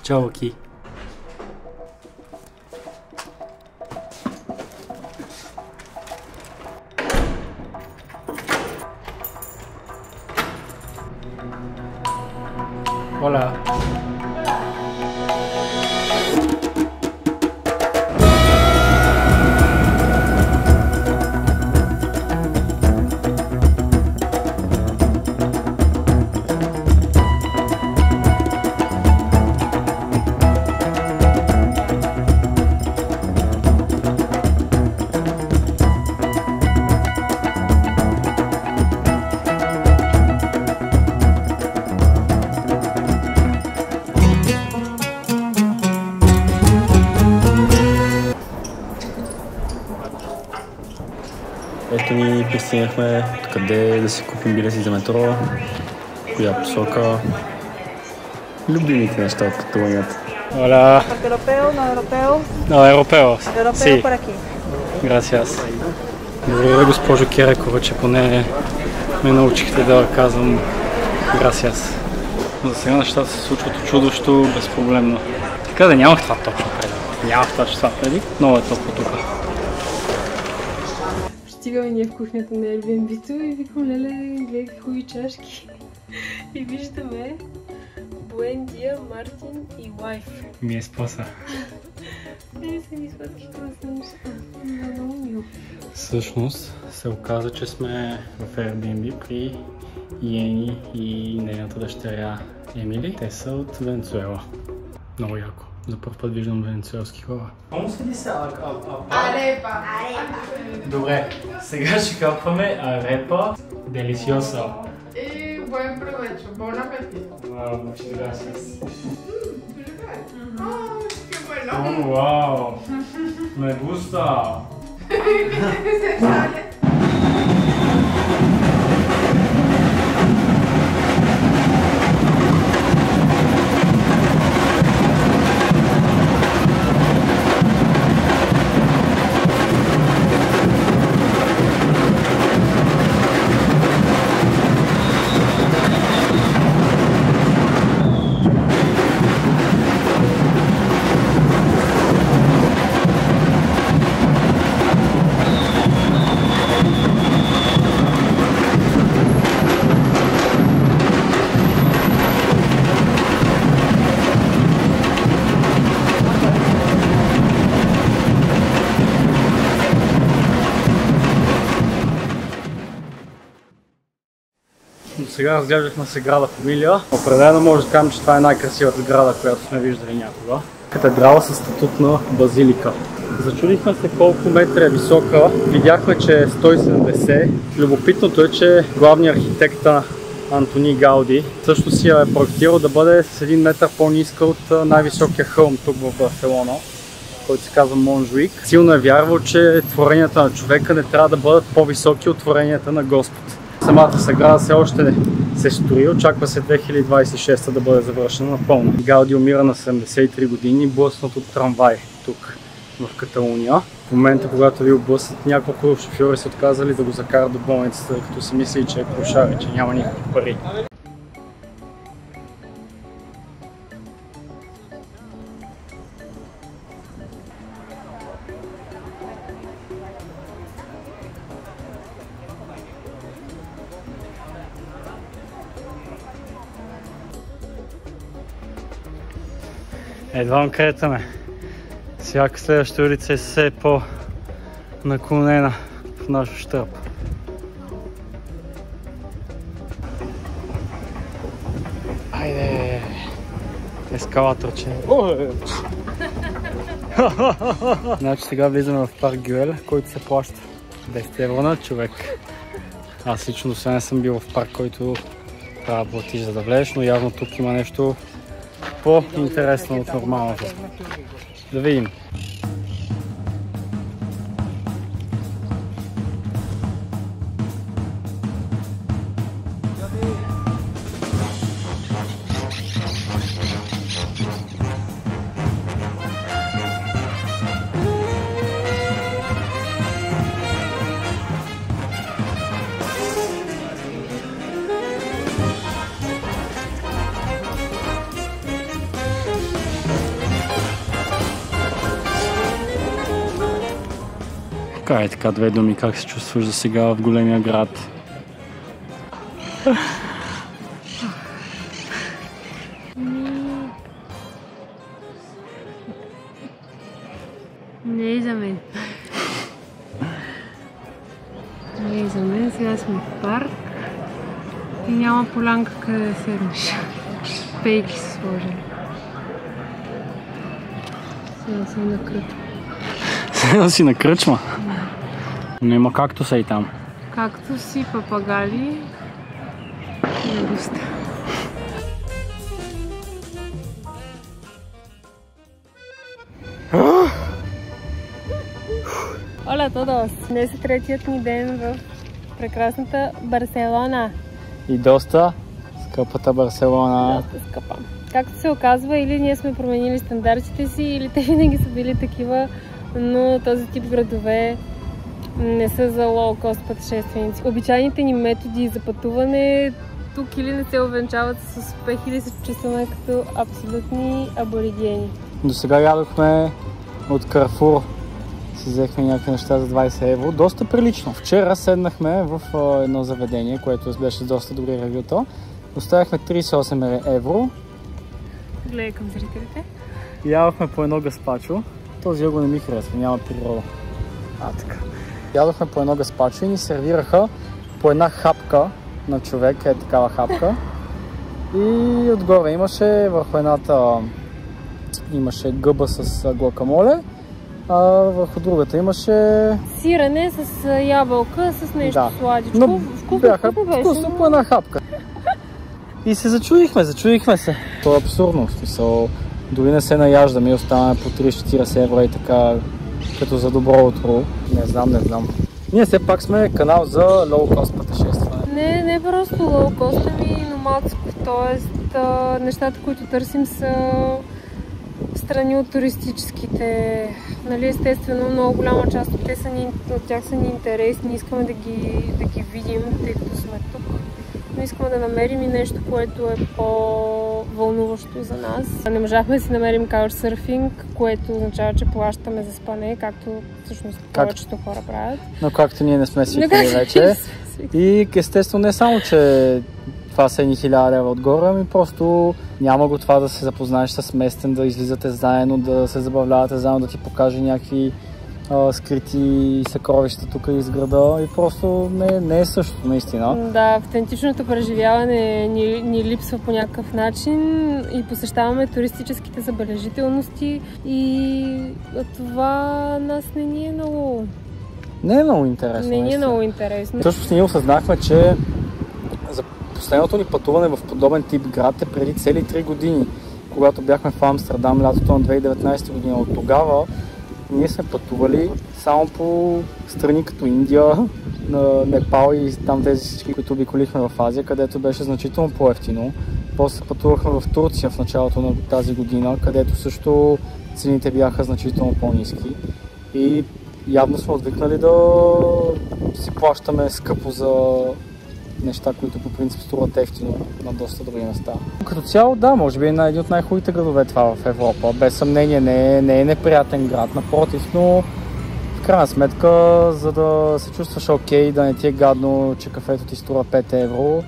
Ciao Ki. Hola. Ето ни пристигнахме къде да си купим билети за метро, коя посока. Любимите неща от пътуванията. Hola. ¿Europeo, no europeo? No, europeo. Europeo Sí. por aquí. Gracias. Благодаря, госпожо Керекова, че поне ме научихте да казвам gracias. За сега нещата се случват чудощо, безпроблемно. Така да нямах това точно преди. Нямах точно това преди. Много е топло тук. Стигаме ние в кухнята на Airbnb-то и викам, леле, гледай хубави чашки. И виждаме Буендия, Мартин и Лайф. Ми е спаса. Те са ни сладки класни неща. Много мило. Всъщност се оказа, че сме в Airbnb при Йени и нейната дъщеря Емили. Те са от Венецуела. Много яко. За първ път виждам венецуелски хора. Como се дисе Arepa. Добре, сега ще капваме арепа делисиоса. Y buen provecho, bon apetito. Wow, muchas gracias. Ay, qué bueno. Oh, wow, me gusta. Se sale. Сега разглеждахме се града Фамилия. Определено може да кажем, че това е най-красивата града, която сме виждали някога. Катедрала със статут на базилика. Зачудихме се колко метра е висока. Видяхме, че е 170. Любопитното е, че главният архитект Антони Гауди също си е проектирал да бъде с 1 метър по-ниска от най-високия хълм тук в Барселона, който се казва Монжуик. Силно е вярвал, че творенията на човека не трябва да бъдат по-високи от творенията на Господ. Самата сграда все още се строи, очаква се 2026 да бъде завършена напълно. Гауди умира на 73 години, блъснат от трамвай тук в Каталуния. В момента, когато ви облъснат, няколко шофьори са отказали да го закарат до болницата, като си мисли, че е клошар и че няма никакви пари. Едва кретаме. Всяка следваща улица е все по-наклонена в наш ущърб. Айде! Ескалаторче. Значи сега влизаме в парк Гюел, който се плаща 10 евро на човек. Аз лично до сега не съм бил в парк, който трябва да платиш за да влезеш, но явно тук има нещо по-интересно от нормалното. Да видим. Кай така две думи, как се чувстваш за сега в големия град? Не е за мен. Не е за мен. Сега сме в парк и няма полянка къде да седнеш. Пейки са сложили. Сега си на кръчма. Сега си на кръчма? Нема кактуса и там. Кактуси, папагали и густа. Оля, Тодос! Днес е третият ни ден в прекрасната Барселона. И доста скъпата Барселона. Доста скъпа. Както се оказва, или ние сме променили стандартите си, или те винаги са били такива, но този тип градове не са за лоу-кост пътешественици. Обичайните ни методи за пътуване тук или не се увенчават с успех, или се чувстваме като абсолютни аборигени. До сега ядохме от Карфур. Си взехме някакви неща за 20 евро. Доста прилично. Вчера седнахме в едно заведение, което беше доста добри ревюта. Оставяхме 38 евро. Гледай към зрителите. Ядохме по едно гаспачо. Този його не ми харесва, няма природа. Така. Ядохме по едно гаспачо и ни сервираха по една хапка на човек, такава хапка. И отгоре имаше върху едната имаше гъба с гуакамоле, а върху другата имаше сирене с ябълка, с нещо сладичко. Но бяха вкусно по една хапка. И се зачудихме се. Това е абсурдно, в смисъл. Дори не се наяждаме и оставаме по 30-40 евро и така, като за добро утро. Не знам. Ние все пак сме канал за лоу-кост пътешестване. Не просто лоу-кост, ами номадско. Тоест, нещата, които търсим са страни от туристическите. Нали, естествено, много голяма част от тях са ни интересни. Искаме да ги видим, тъй като сме тук. Но искаме да намерим и нещо, което е по-вълнуващо за нас. Не можахме да си намерим каучсърфинг, което означава, че плащаме за спане, както всъщност повечето хора правят. Но както ние не сме свикнали вече. И естествено не само, че това са едни 1000 лева отгоре, ами просто няма го това да се запознаеш с местен, да излизате заедно, да се забавлявате заедно, да ти покаже някакви скрити съкровища тук из града и просто не е същото, наистина. Да, автентичното преживяване ни липсва по някакъв начин и посещаваме туристическите забележителности и това нас не ни е много... Не е много интересно. Не ни е много интересно. Също ние осъзнахме, че за последното ни пътуване в подобен тип град е преди цели 3 години, когато бяхме в Амстердам лятото на 2019 година. От тогава ние сме пътували само по страни като Индия, на Непал и там тези всички, които обиколихме в Азия, където беше значително по-евтино. После пътувахме в Турция в началото на тази година, където също цените бяха значително по-ниски. И явно сме отвикнали да си плащаме скъпо за неща, които по принцип струват ефтино на доста други места. Като цяло, да, може би е един от най-хубавите градове това в Европа. Без съмнение не е неприятен град, напротив, но в крайна сметка, за да се чувстваш окей, да не ти е гадно, че кафето ти струва 5 евро,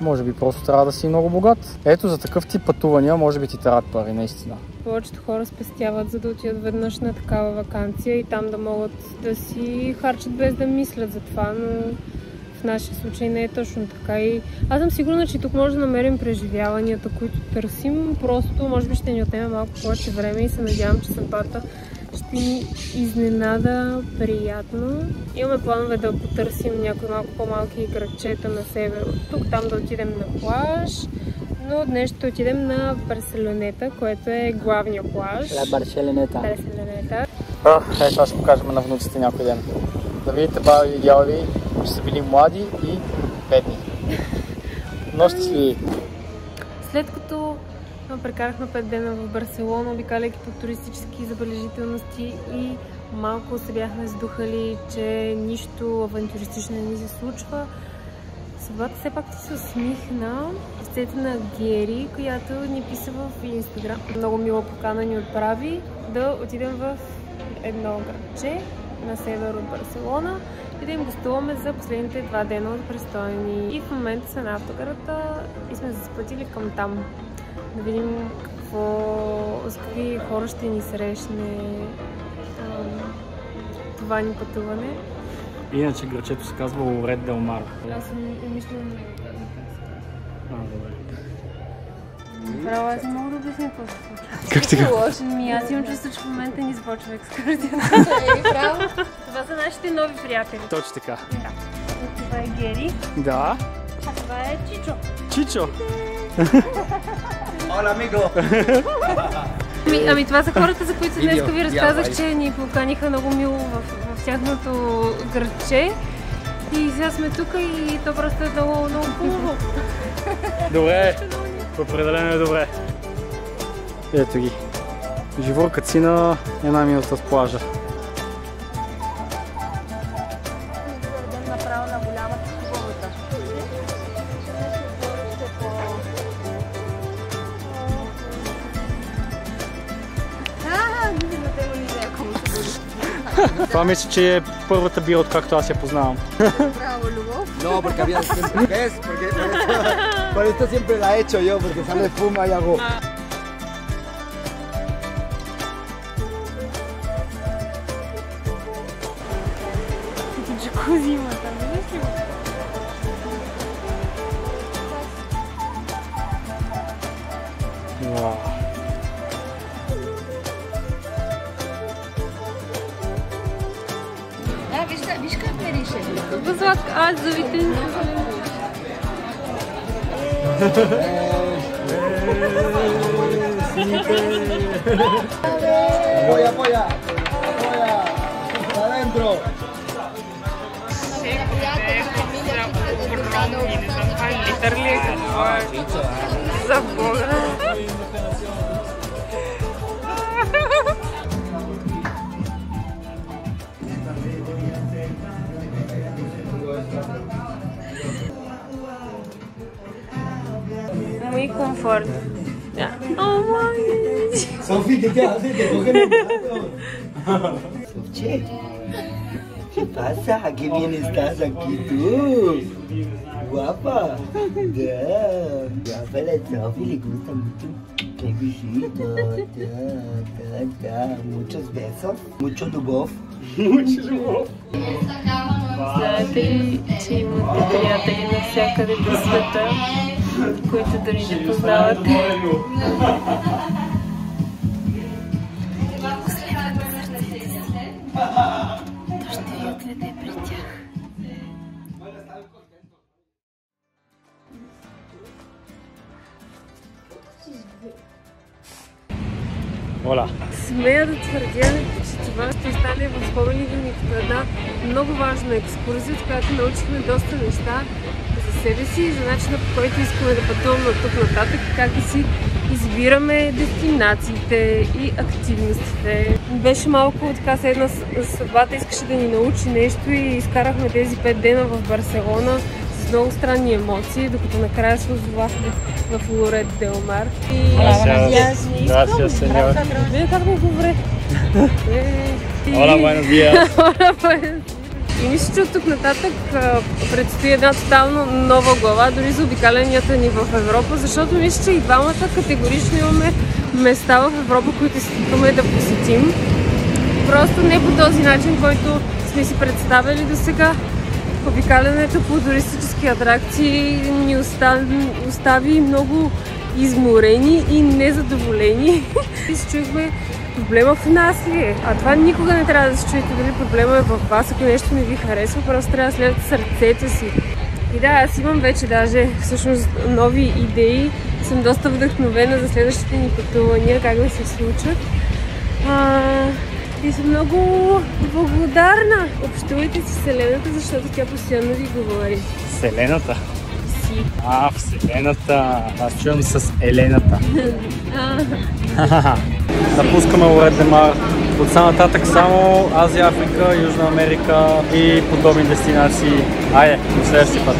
може би просто трябва да си много богат. Ето за такъв тип пътувания може би ти трябват пари, наистина. Повечето хора спестяват, за да отидат веднъж на такава ваканция и там да могат да си харчат без да мислят за това, но в нашия случай не е точно така. И аз съм сигурна, че тук може да намерим преживяванията, които търсим. Просто може би ще ни отнеме малко повече време и се надявам, че съдбата ще ни изненада приятно. Имаме планове да потърсим някои малко по-малки градчета на север от тук, там да отидем на плаж. Но днес ще отидем на Барселонета, което е главния плаж. Барселонета. Барселонета. Това ще покажем на внуците някой ден. Да видите баби и дядови, че са били млади и бедни. Но щастливи. След като прекарахме 5 дена в Барселона, обикаляйки по туристически забележителности и малко се бяхме сдухали, че нищо авантюристично не ни се случва, съдбата все пак се усмихна. В лицето на Гери, която ни писа в Инстаграм. Много мила покана ни отправи да отидем в едно градче, на север от Барселона и да им гостуваме за последните 2 дена от престойни. И в момента са на автогарата и сме заспътили към там. Да видим с какви хора ще ни срещне това ни пътуване. Иначе грачето се казва Лорет Дел Мар. Аз съм умишлено не го казвам. Добре. Право, аз не мога да обясня какво се случва. Как така? Аз имам чувство, че в момента ни започва екскурзията. Право. Това са нашите нови приятели. Точно така. Да. Това е Гери. Да. А това е Чичо. Чичо! Hola, amigo! Ами това са хората, за които днес ви разказах, че ни поканиха много мило в тяхното градче. И сега сме тук и то просто е много хубаво. Добре, определено е добре. Ето ги. Живоркът си на 1 минута с плажа. Направо на голямата хубавата. Това мисля, че е първата бира, откакто аз я познавам. No, porque había siempre. ¿Ves? Porque por esto siempre la he hecho yo, porque sale espuma y hago. Джакузи има там, виждаш ли? Вау. Виж как мерише. Възлак, аз зовите ни. Apoya, apoya. Apoya. Adentro. Литър ли е какво е? За Бога! Muy confort. Oh my! Sofi, ¿qué haces? Te cogen el brazo. Che, ¿qué pasa? ¿Qué bien estás aquí tú? Guapa. Guapa la Sofi, le gusta mucho. Qué besito. Muchos besos. Mucho lubov. Mucho lubov. Знаете ли, че имате приятели навсякъде по света, които дори не познавате? То ще ви отведе при тях. Оля. Смея да твърдя, че това ще остане в спомените ни като една много важна екскурзия, от която научихме доста неща за себе си и за начина, по който искаме да пътуваме от тук нататък, как да си избираме дестинациите и активностите. Беше малко така, седна съдбата искаше да ни научи нещо и изкарахме тези 5 дена в Барселона с много странни емоции, докато накрая се озовахме в Лорет Дел Мар. Gracias, señor. Как да добре? Hola, buenos días. И мисля, че от тук нататък предстои една тотално нова глава, дори за обикалянията ни в Европа, защото мисля, че и двамата категорично имаме места в Европа, които искаме да посетим. Просто не по този начин, който сме си представили до сега. Обикалянето по туристически атракции ни остави много изморени и незадоволени. И се чуихме, проблема в нас ли е? А това никога не трябва да се чуете, дали проблема е в вас, ако нещо не ви харесва, просто трябва да следвате сърцето си. И да, аз имам вече даже всъщност нови идеи. Съм доста вдъхновена за следващите ни пътувания, как да се случат. И съм много благодарна. Общувайте с Вселената, защото тя постоянно ви говори. Вселената? Си. Вселената. Аз чувам с Елената. Напускаме Лорет Дел Мар. Отсам нататък само Азия, Африка, Южна Америка и подобни дестинации. Айде, до следващия път.